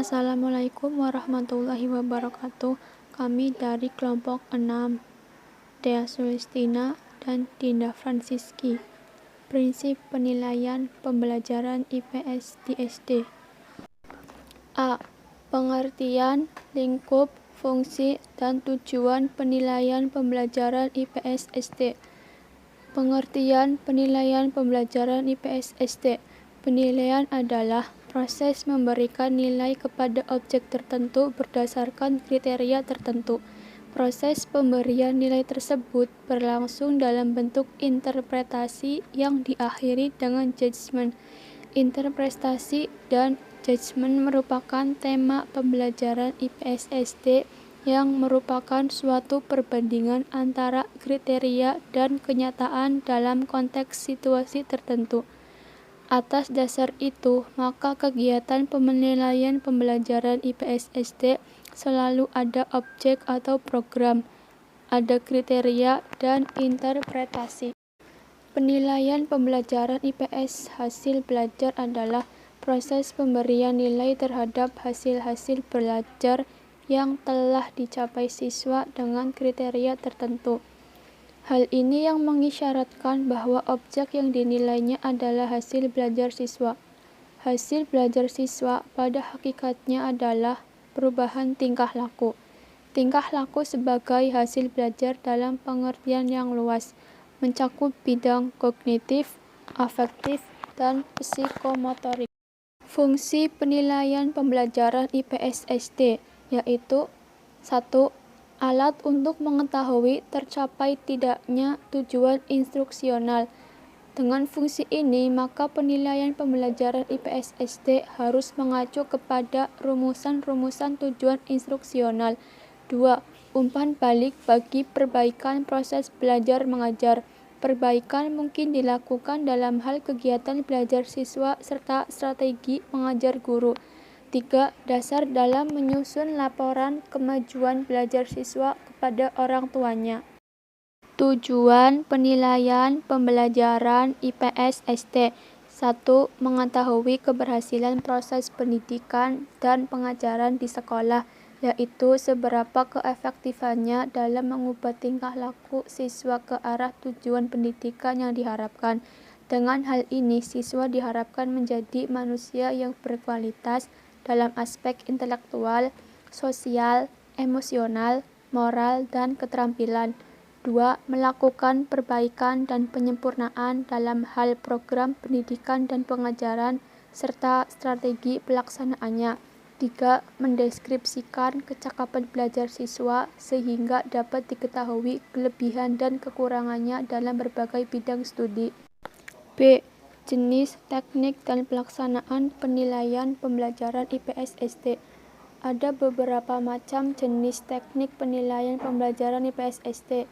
Assalamualaikum warahmatullahi wabarakatuh. Kami dari kelompok 6, Dea Sulistina dan Dinda Francisky. Prinsip penilaian pembelajaran IPS di SD. A. Pengertian, lingkup, fungsi, dan tujuan penilaian pembelajaran IPS SD. Pengertian penilaian pembelajaran IPS SD. Penilaian adalah proses memberikan nilai kepada objek tertentu berdasarkan kriteria tertentu. Proses pemberian nilai tersebut berlangsung dalam bentuk interpretasi yang diakhiri dengan judgement. Interpretasi dan judgement merupakan tema pembelajaran IPS SD yang merupakan suatu perbandingan antara kriteria dan kenyataan dalam konteks situasi tertentu. Atas dasar itu, maka kegiatan penilaian pembelajaran IPS SD selalu ada objek atau program, ada kriteria dan interpretasi. Penilaian pembelajaran IPS hasil belajar adalah proses pemberian nilai terhadap hasil-hasil belajar yang telah dicapai siswa dengan kriteria tertentu. Hal ini yang mengisyaratkan bahwa objek yang dinilainya adalah hasil belajar siswa. Hasil belajar siswa pada hakikatnya adalah perubahan tingkah laku. Tingkah laku sebagai hasil belajar dalam pengertian yang luas, mencakup bidang kognitif, afektif, dan psikomotorik. Fungsi penilaian pembelajaran IPS SD yaitu 1. Alat untuk mengetahui tercapai tidaknya tujuan instruksional. Dengan fungsi ini, maka penilaian pembelajaran IPS SD harus mengacu kepada rumusan-rumusan tujuan instruksional. 2. Umpan balik bagi perbaikan proses belajar mengajar. Perbaikan mungkin dilakukan dalam hal kegiatan belajar siswa serta strategi mengajar guru. 3. Dasar dalam menyusun laporan kemajuan belajar siswa kepada orang tuanya. Tujuan penilaian pembelajaran IPS SD. 1. Mengetahui keberhasilan proses pendidikan dan pengajaran di sekolah, yaitu seberapa keefektifannya dalam mengubah tingkah laku siswa ke arah tujuan pendidikan yang diharapkan. Dengan hal ini, siswa diharapkan menjadi manusia yang berkualitas dalam aspek intelektual, sosial, emosional, moral, dan keterampilan. 2. Melakukan perbaikan dan penyempurnaan dalam hal program pendidikan dan pengajaran serta strategi pelaksanaannya. 3. Mendeskripsikan kecakapan belajar siswa sehingga dapat diketahui kelebihan dan kekurangannya dalam berbagai bidang studi. B. Jenis, teknik, dan pelaksanaan penilaian pembelajaran IPS SD. Ada beberapa macam jenis teknik penilaian pembelajaran IPS SD.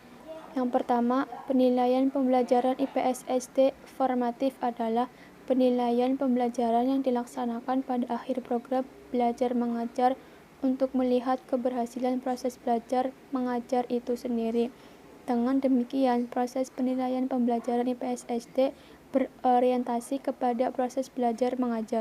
Yang pertama, penilaian pembelajaran IPS SD formatif adalah penilaian pembelajaran yang dilaksanakan pada akhir program belajar mengajar untuk melihat keberhasilan proses belajar mengajar itu sendiri. Dengan demikian, proses penilaian pembelajaran IPS SD berorientasi kepada proses belajar mengajar.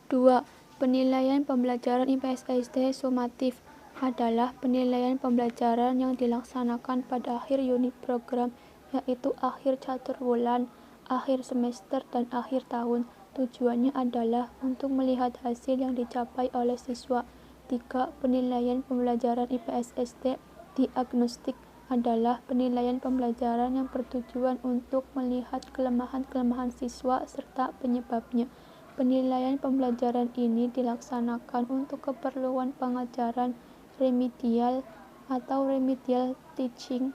2. Penilaian pembelajaran IPS SD sumatif adalah penilaian pembelajaran yang dilaksanakan pada akhir unit program, yaitu akhir catur bulan, akhir semester, dan akhir tahun. Tujuannya adalah untuk melihat hasil yang dicapai oleh siswa. 3. Penilaian pembelajaran IPS SD diagnostik adalah penilaian pembelajaran yang bertujuan untuk melihat kelemahan-kelemahan siswa serta penyebabnya. Penilaian pembelajaran ini dilaksanakan untuk keperluan pengajaran remedial atau remedial teaching,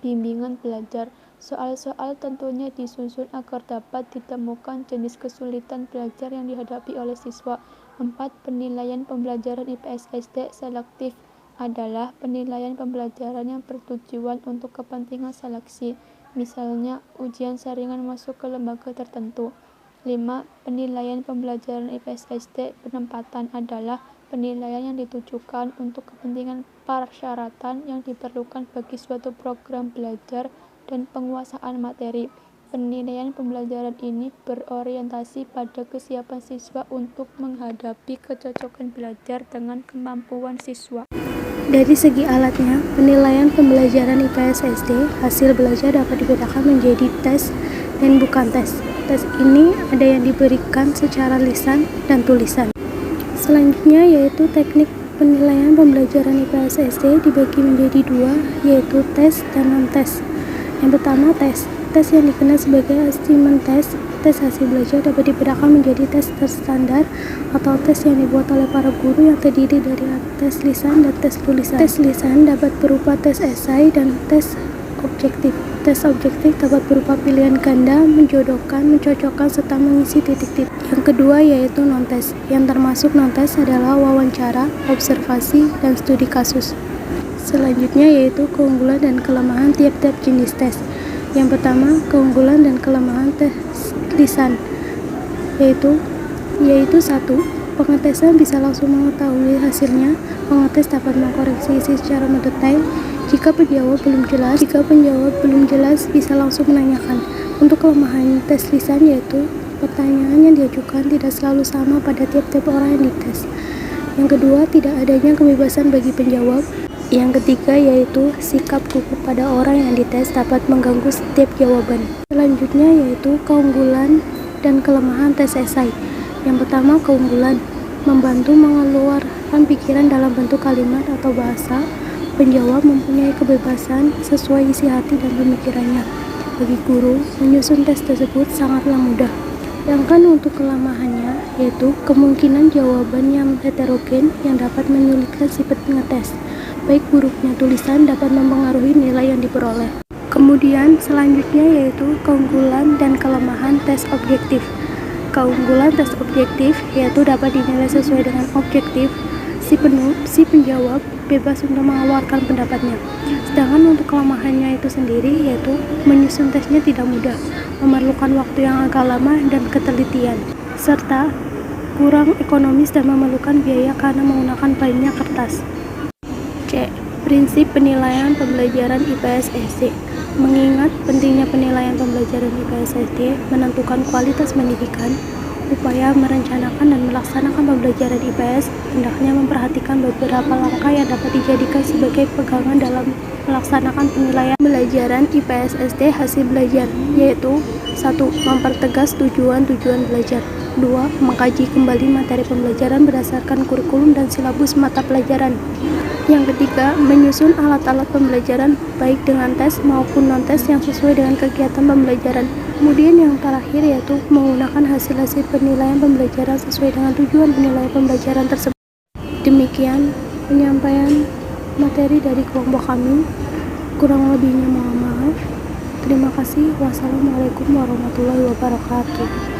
bimbingan belajar. Soal-soal tentunya disusun agar dapat ditemukan jenis kesulitan belajar yang dihadapi oleh siswa. 4. Penilaian pembelajaran IPS SD selektif adalah penilaian pembelajaran yang bertujuan untuk kepentingan seleksi, misalnya ujian saringan masuk ke lembaga tertentu. 5. Penilaian pembelajaran IPS SD penempatan adalah penilaian yang ditujukan untuk kepentingan persyaratan yang diperlukan bagi suatu program belajar dan penguasaan materi. Penilaian pembelajaran ini berorientasi pada kesiapan siswa untuk menghadapi kecocokan belajar dengan kemampuan siswa. Dari segi alatnya, penilaian pembelajaran IPS SD, hasil belajar dapat dibedakan menjadi tes dan bukan tes. Tes ini ada yang diberikan secara lisan dan tulisan. Selanjutnya yaitu teknik penilaian pembelajaran IPS SD dibagi menjadi dua, yaitu tes dan non-tes. Yang pertama tes. Tes yang dikenal sebagai assignment test. Tes hasil belajar dapat dibedakan menjadi tes terstandar atau tes yang dibuat oleh para guru yang terdiri dari tes lisan dan tes tulisan. Tes lisan dapat berupa tes esai dan tes objektif. Tes objektif dapat berupa pilihan ganda, menjodohkan, mencocokkan, serta mengisi titik-titik. Yang kedua yaitu non-tes. Yang termasuk non-tes adalah wawancara, observasi, dan studi kasus. Selanjutnya yaitu keunggulan dan kelemahan tiap-tiap jenis tes. Yang pertama, keunggulan dan kelemahan tes lisan, yaitu 1. Pengetesan bisa langsung mengetahui hasilnya. Pengetes dapat mengkoreksi isi secara mendetail. Jika penjawab belum jelas, bisa langsung menanyakan. Untuk kelemahan tes lisan yaitu pertanyaan yang diajukan tidak selalu sama pada tiap-tiap orang yang dites. Yang kedua, tidak adanya kebebasan bagi penjawab. Yang ketiga yaitu sikap gugup pada orang yang dites dapat mengganggu setiap jawaban. Selanjutnya yaitu keunggulan dan kelemahan tes esai. Yang pertama, keunggulan, membantu mengeluarkan pikiran dalam bentuk kalimat atau bahasa. Penjawab mempunyai kebebasan sesuai isi hati dan pemikirannya. Bagi guru, menyusun tes tersebut sangatlah mudah. Sedangkan untuk kelemahannya yaitu kemungkinan jawaban yang heterogen yang dapat menyulitkan si pengetes. Baik buruknya tulisan dapat mempengaruhi nilai yang diperoleh. Kemudian selanjutnya yaitu keunggulan dan kelemahan tes objektif. Keunggulan tes objektif yaitu dapat dinilai sesuai dengan objektif. Si penjawab bebas untuk mengeluarkan pendapatnya. Sedangkan untuk kelemahannya itu sendiri yaitu menyusun tesnya tidak mudah, memerlukan waktu yang agak lama dan ketelitian, serta kurang ekonomis dan memerlukan biaya karena menggunakan banyak kertas. C. Prinsip penilaian pembelajaran IPS SD. Mengingat pentingnya penilaian pembelajaran IPS SD menentukan kualitas pendidikan, upaya merencanakan dan melaksanakan pembelajaran IPS hendaknya memperhatikan beberapa langkah yang dapat dijadikan sebagai pegangan dalam melaksanakan penilaian pembelajaran IPS SD hasil belajar, yaitu 1. Mempertegas tujuan-tujuan belajar. 2. Mengkaji kembali materi pembelajaran berdasarkan kurikulum dan silabus mata pelajaran. Yang ketiga, menyusun alat-alat pembelajaran baik dengan tes maupun non-tes yang sesuai dengan kegiatan pembelajaran. Kemudian yang terakhir yaitu menggunakan hasil-hasil penilaian pembelajaran sesuai dengan tujuan penilaian pembelajaran tersebut. Demikian penyampaian materi dari kelompok kami. Kurang lebihnya mohon maaf. Terima kasih. Wassalamualaikum warahmatullahi wabarakatuh.